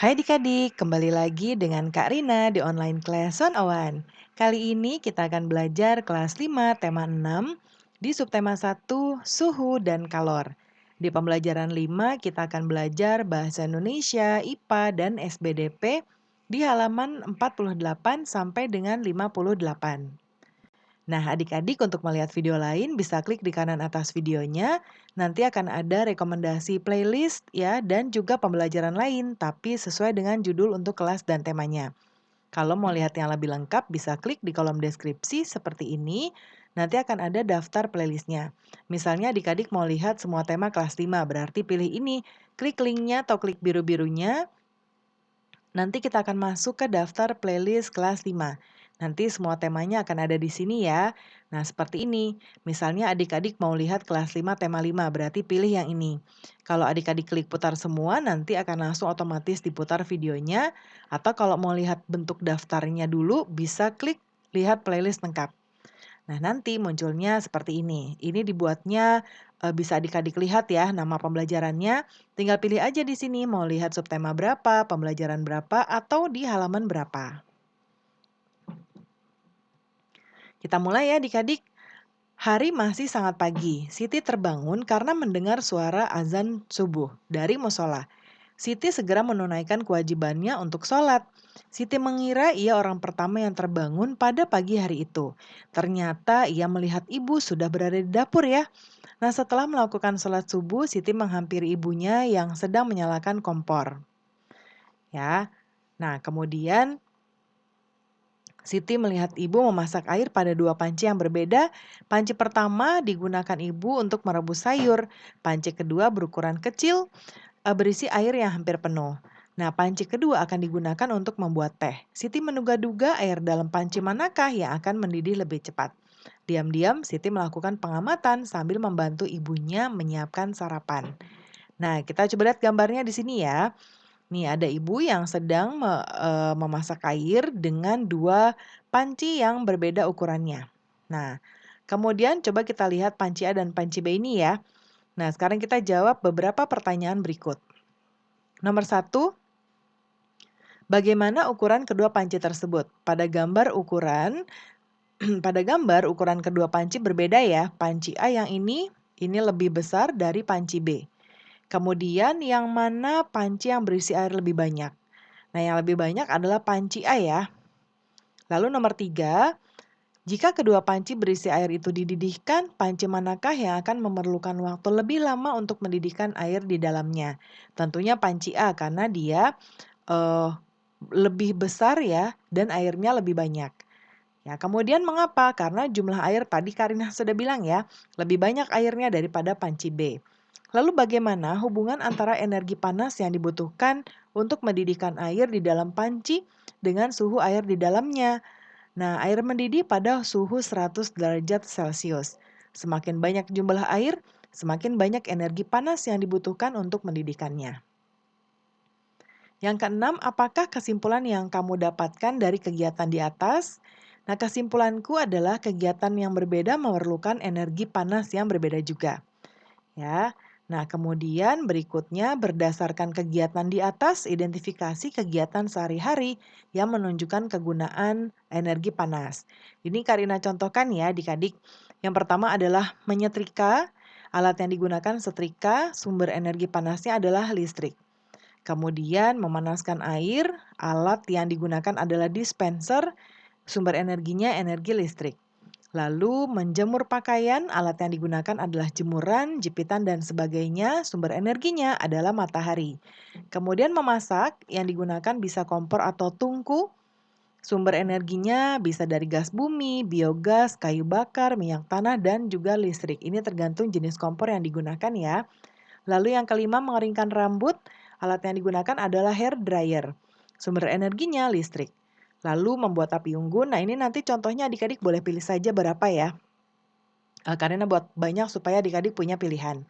Hai adik-adik, kembali lagi dengan Kak Rina di online class 101. Kali ini kita akan belajar kelas 5 tema 6 di subtema 1 suhu dan kalor. Di pembelajaran 5 kita akan belajar bahasa Indonesia, IPA, dan SBDP di halaman 48 sampai dengan 58. Nah, adik-adik untuk melihat video lain bisa klik di kanan atas videonya. Nanti akan ada rekomendasi playlist ya dan juga pembelajaran lain, tapi sesuai dengan judul untuk kelas dan temanya. Kalau mau lihat yang lebih lengkap bisa klik di kolom deskripsi seperti ini. Nanti akan ada daftar playlistnya. Misalnya adik-adik mau lihat semua tema kelas 5, berarti pilih ini. Klik linknya atau klik biru-birunya. Nanti kita akan masuk ke daftar playlist kelas 5. Nanti semua temanya akan ada di sini ya. Nah, seperti ini. Misalnya adik-adik mau lihat kelas 5 tema 5, berarti pilih yang ini. Kalau adik-adik klik putar semua, nanti akan langsung otomatis diputar videonya. Atau kalau mau lihat bentuk daftarnya dulu, bisa klik lihat playlist lengkap. Nah, nanti munculnya seperti ini. Ini dibuatnya bisa adik-adik lihat ya nama pembelajarannya. Tinggal pilih aja di sini mau lihat subtema berapa, pembelajaran berapa, atau di halaman berapa. Kita mulai ya adik-adik. Hari masih sangat pagi. Siti terbangun karena mendengar suara azan subuh dari musola. Siti segera menunaikan kewajibannya untuk sholat. Siti mengira ia orang pertama yang terbangun pada pagi hari itu. Ternyata ia melihat ibu sudah berada di dapur ya. Nah, setelah melakukan sholat subuh, Siti menghampiri ibunya yang sedang menyalakan kompor. Ya. Nah, kemudian Siti melihat ibu memasak air pada dua panci yang berbeda. Panci pertama digunakan ibu untuk merebus sayur. Panci kedua berukuran kecil, berisi air yang hampir penuh. Nah, panci kedua akan digunakan untuk membuat teh. Siti menduga-duga air dalam panci manakah yang akan mendidih lebih cepat. Diam-diam, Siti melakukan pengamatan sambil membantu ibunya menyiapkan sarapan. Nah, kita coba lihat gambarnya di sini ya. Nih, ada ibu yang sedang memasak air dengan dua panci yang berbeda ukurannya. Nah, kemudian coba kita lihat panci A dan panci B ini ya. Nah, sekarang kita jawab beberapa pertanyaan berikut. Nomor 1, bagaimana ukuran kedua panci tersebut? Pada gambar ukuran kedua panci berbeda ya. Panci A yang ini lebih besar dari panci B. Kemudian yang mana panci yang berisi air lebih banyak? Nah, yang lebih banyak adalah panci A ya. Lalu nomor 3, jika kedua panci berisi air itu dididihkan, panci manakah yang akan memerlukan waktu lebih lama untuk mendidihkan air di dalamnya? Tentunya panci A karena dia eh, lebih besar ya dan airnya lebih banyak. Ya, kemudian mengapa? Karena jumlah air tadi Karina sudah bilang ya, lebih banyak airnya daripada panci B. Lalu bagaimana hubungan antara energi panas yang dibutuhkan untuk mendidihkan air di dalam panci dengan suhu air di dalamnya? Nah, air mendidih pada suhu 100 derajat Celcius. Semakin banyak jumlah air, semakin banyak energi panas yang dibutuhkan untuk mendidihkannya. Yang keenam, apakah kesimpulan yang kamu dapatkan dari kegiatan di atas? Nah, kesimpulanku adalah kegiatan yang berbeda memerlukan energi panas yang berbeda juga. Ya. Nah, kemudian berikutnya berdasarkan kegiatan di atas, identifikasi kegiatan sehari-hari yang menunjukkan kegunaan energi panas. Ini Karina contohkan ya adik-adik. Yang pertama adalah menyetrika. Alat yang digunakan setrika, sumber energi panasnya adalah listrik. Kemudian memanaskan air, alat yang digunakan adalah dispenser, sumber energinya energi listrik. Lalu menjemur pakaian, alat yang digunakan adalah jemuran, jepitan, dan sebagainya. Sumber energinya adalah matahari. Kemudian memasak, yang digunakan bisa kompor atau tungku. Sumber energinya bisa dari gas bumi, biogas, kayu bakar, minyak tanah, dan juga listrik. Ini tergantung jenis kompor yang digunakan ya. Lalu yang kelima, mengeringkan rambut. Alat yang digunakan adalah hair dryer. Sumber energinya listrik. Lalu membuat api unggun. Nah, ini nanti contohnya adik-adik boleh pilih saja berapa ya. Karena buat banyak supaya adik-adik punya pilihan.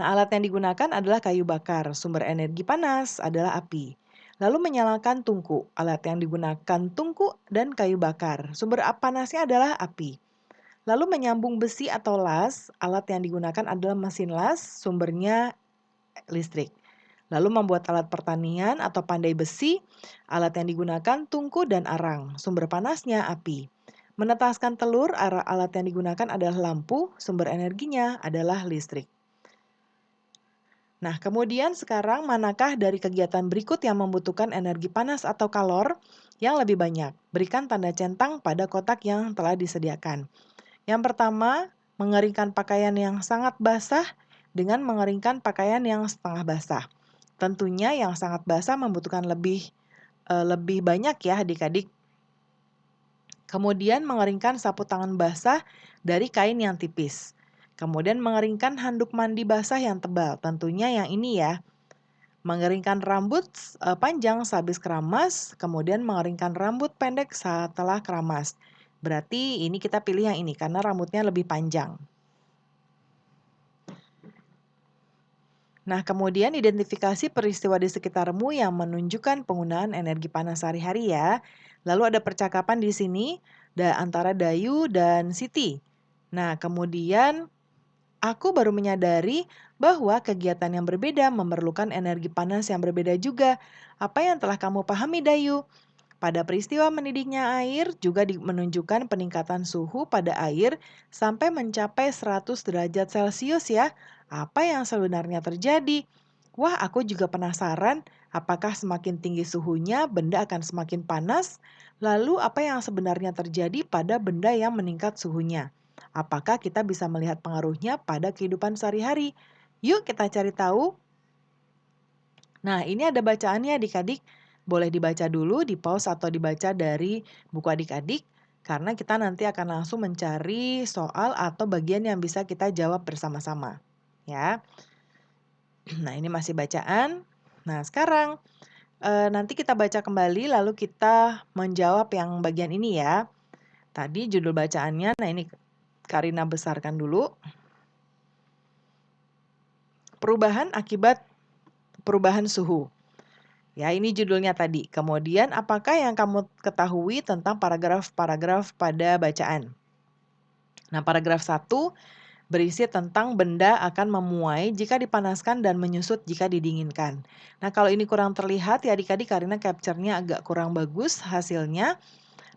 Nah, alat yang digunakan adalah kayu bakar. Sumber energi panas adalah api. Lalu menyalakan tungku. Alat yang digunakan tungku dan kayu bakar. Sumber panasnya adalah api. Lalu menyambung besi atau las. Alat yang digunakan adalah mesin las. Sumbernya listrik. Lalu membuat alat pertanian atau pandai besi, alat yang digunakan tungku dan arang. Sumber panasnya api. Menetaskan telur, alat yang digunakan adalah lampu, sumber energinya adalah listrik. Nah, kemudian sekarang manakah dari kegiatan berikut yang membutuhkan energi panas atau kalor yang lebih banyak? Berikan tanda centang pada kotak yang telah disediakan. Yang pertama, mengeringkan pakaian yang sangat basah dengan mengeringkan pakaian yang setengah basah. Tentunya yang sangat basah membutuhkan lebih banyak ya adik-adik. Kemudian mengeringkan sapu tangan basah dari kain yang tipis. Kemudian mengeringkan handuk mandi basah yang tebal. Tentunya yang ini ya. Mengeringkan rambut panjang sehabis keramas, kemudian mengeringkan rambut pendek setelah keramas. Berarti ini kita pilih yang ini karena rambutnya lebih panjang. Nah, kemudian identifikasi peristiwa di sekitarmu yang menunjukkan penggunaan energi panas sehari-hari ya. Lalu ada percakapan di sini antara Dayu dan Siti. Nah, kemudian aku baru menyadari bahwa kegiatan yang berbeda memerlukan energi panas yang berbeda juga. Apa yang telah kamu pahami, Dayu? Pada peristiwa mendidihnya air juga menunjukkan peningkatan suhu pada air sampai mencapai 100 derajat Celcius ya. Apa yang sebenarnya terjadi? Wah, aku juga penasaran apakah semakin tinggi suhunya benda akan semakin panas? Lalu apa yang sebenarnya terjadi pada benda yang meningkat suhunya? Apakah kita bisa melihat pengaruhnya pada kehidupan sehari-hari? Yuk kita cari tahu. Nah, ini ada bacaannya adik-adik. Boleh dibaca dulu, di-pause atau dibaca dari buku adik-adik, karena kita nanti akan langsung mencari soal atau bagian yang bisa kita jawab bersama-sama. Ya. Nah, ini masih bacaan. Nah, sekarang nanti kita baca kembali lalu kita menjawab yang bagian ini ya. Tadi judul bacaannya, nah ini Karina besarkan dulu. Perubahan akibat perubahan suhu. Ya, ini judulnya tadi. Kemudian, apakah yang kamu ketahui tentang paragraf-paragraf pada bacaan? Nah, paragraf 1 berisi tentang benda akan memuai jika dipanaskan dan menyusut jika didinginkan. Nah, kalau ini kurang terlihat ya adik-adik karena capture-nya agak kurang bagus hasilnya.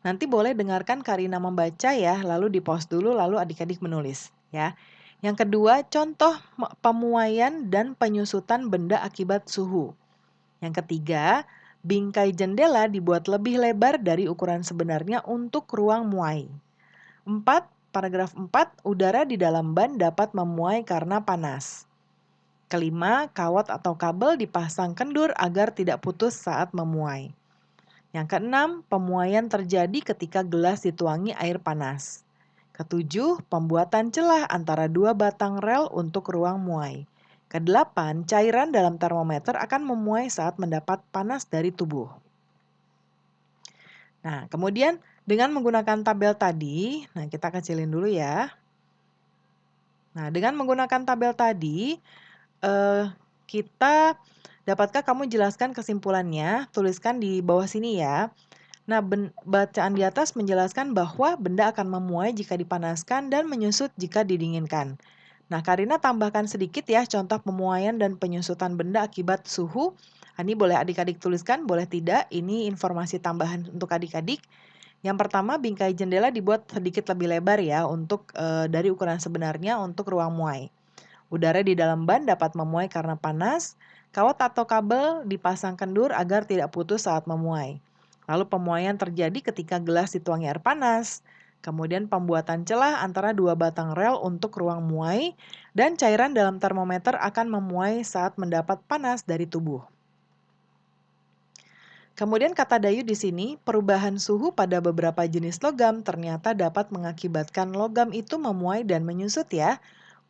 Nanti boleh dengarkan Karina membaca ya, lalu di-pause dulu lalu adik-adik menulis ya. Yang kedua, contoh pemuaian dan penyusutan benda akibat suhu. Yang ketiga, bingkai jendela dibuat lebih lebar dari ukuran sebenarnya untuk ruang muai. 4. Paragraf 4, udara di dalam ban dapat memuai karena panas. Kelima, kawat atau kabel dipasang kendur agar tidak putus saat memuai. Yang keenam, pemuaian terjadi ketika gelas dituangi air panas. Ketujuh, pembuatan celah antara dua batang rel untuk ruang muai. Kedelapan, cairan dalam termometer akan memuai saat mendapat panas dari tubuh. Nah, kemudian dengan menggunakan tabel tadi, nah kita kecilin dulu ya. Nah, dengan menggunakan tabel tadi, dapatkah kamu jelaskan kesimpulannya? Tuliskan di bawah sini ya. Nah, bacaan di atas menjelaskan bahwa benda akan memuai jika dipanaskan dan menyusut jika didinginkan. Nah, Karina tambahkan sedikit ya contoh pemuaian dan penyusutan benda akibat suhu. Ini boleh adik-adik tuliskan, boleh tidak. Ini informasi tambahan untuk adik-adik. Yang pertama, bingkai jendela dibuat sedikit lebih lebar ya untuk dari ukuran sebenarnya untuk ruang muai. Udara di dalam ban dapat memuai karena panas. Kawat atau kabel dipasang kendur agar tidak putus saat memuai. Lalu pemuaian terjadi ketika gelas dituangi air panas. Kemudian pembuatan celah antara dua batang rel untuk ruang muai dan cairan dalam termometer akan memuai saat mendapat panas dari tubuh. Kemudian kata Dayu di sini, perubahan suhu pada beberapa jenis logam ternyata dapat mengakibatkan logam itu memuai dan menyusut ya.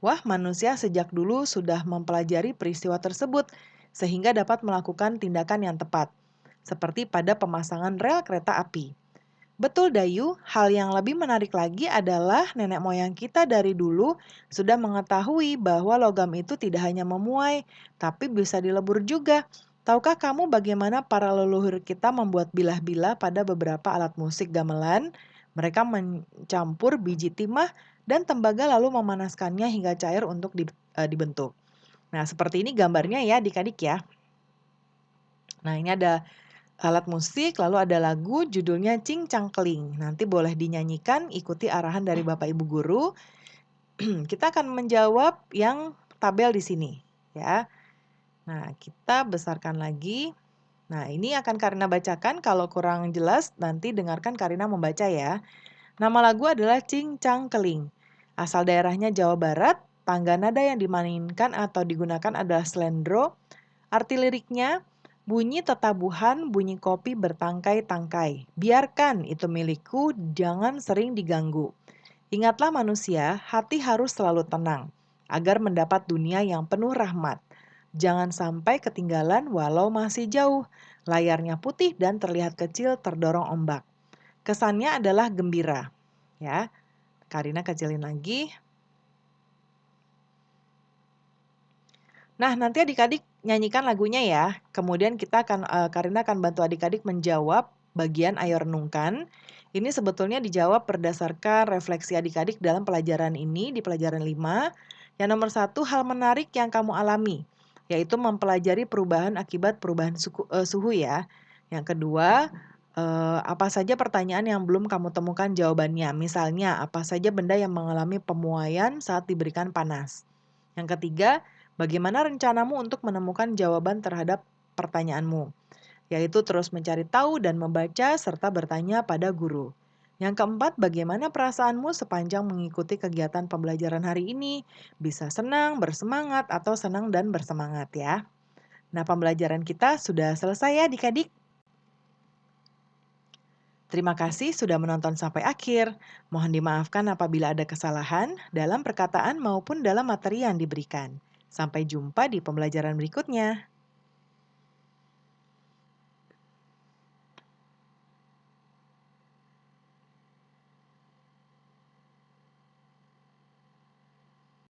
Wah, manusia sejak dulu sudah mempelajari peristiwa tersebut sehingga dapat melakukan tindakan yang tepat, seperti pada pemasangan rel kereta api. Betul Dayu, hal yang lebih menarik lagi adalah nenek moyang kita dari dulu sudah mengetahui bahwa logam itu tidak hanya memuai, tapi bisa dilebur juga. Tahukah kamu bagaimana para leluhur kita membuat bilah-bilah pada beberapa alat musik gamelan? Mereka mencampur biji timah dan tembaga lalu memanaskannya hingga cair untuk dibentuk. Nah, seperti ini gambarnya ya adik-adik ya. Nah, ini ada alat musik, lalu ada lagu judulnya Cing Cangkling. Nanti boleh dinyanyikan, ikuti arahan dari Bapak Ibu guru. Kita akan menjawab yang tabel di sini, ya. Nah, kita besarkan lagi. Nah, ini akan Karina bacakan. Kalau kurang jelas, nanti dengarkan Karina membaca ya. Nama lagu adalah Cing Cangkling. Asal daerahnya Jawa Barat, tangga nada yang dimainkan atau digunakan adalah slendro. Arti liriknya, bunyi tetabuhan, bunyi kopi bertangkai-tangkai. Biarkan itu milikku, jangan sering diganggu. Ingatlah manusia, hati harus selalu tenang, agar mendapat dunia yang penuh rahmat. Jangan sampai ketinggalan walau masih jauh. Layarnya putih dan terlihat kecil terdorong ombak. Kesannya adalah gembira. Ya, Karina kecilin lagi. Nah, nanti adik-adik nyanyikan lagunya ya. Kemudian Karina akan bantu adik-adik menjawab bagian ayo renungkan. Ini sebetulnya dijawab berdasarkan refleksi adik-adik dalam pelajaran ini di pelajaran 5. Yang nomor 1, hal menarik yang kamu alami, yaitu mempelajari perubahan akibat perubahan suhu ya. Yang kedua, apa saja pertanyaan yang belum kamu temukan jawabannya. Misalnya, apa saja benda yang mengalami pemuaian saat diberikan panas. Yang ketiga, bagaimana rencanamu untuk menemukan jawaban terhadap pertanyaanmu? Yaitu terus mencari tahu dan membaca serta bertanya pada guru. Yang keempat, bagaimana perasaanmu sepanjang mengikuti kegiatan pembelajaran hari ini? Bisa senang, bersemangat, atau senang dan bersemangat ya. Nah, pembelajaran kita sudah selesai ya adik-adik. Terima kasih sudah menonton sampai akhir. Mohon dimaafkan apabila ada kesalahan dalam perkataan maupun dalam materi yang diberikan. Sampai jumpa di pembelajaran berikutnya.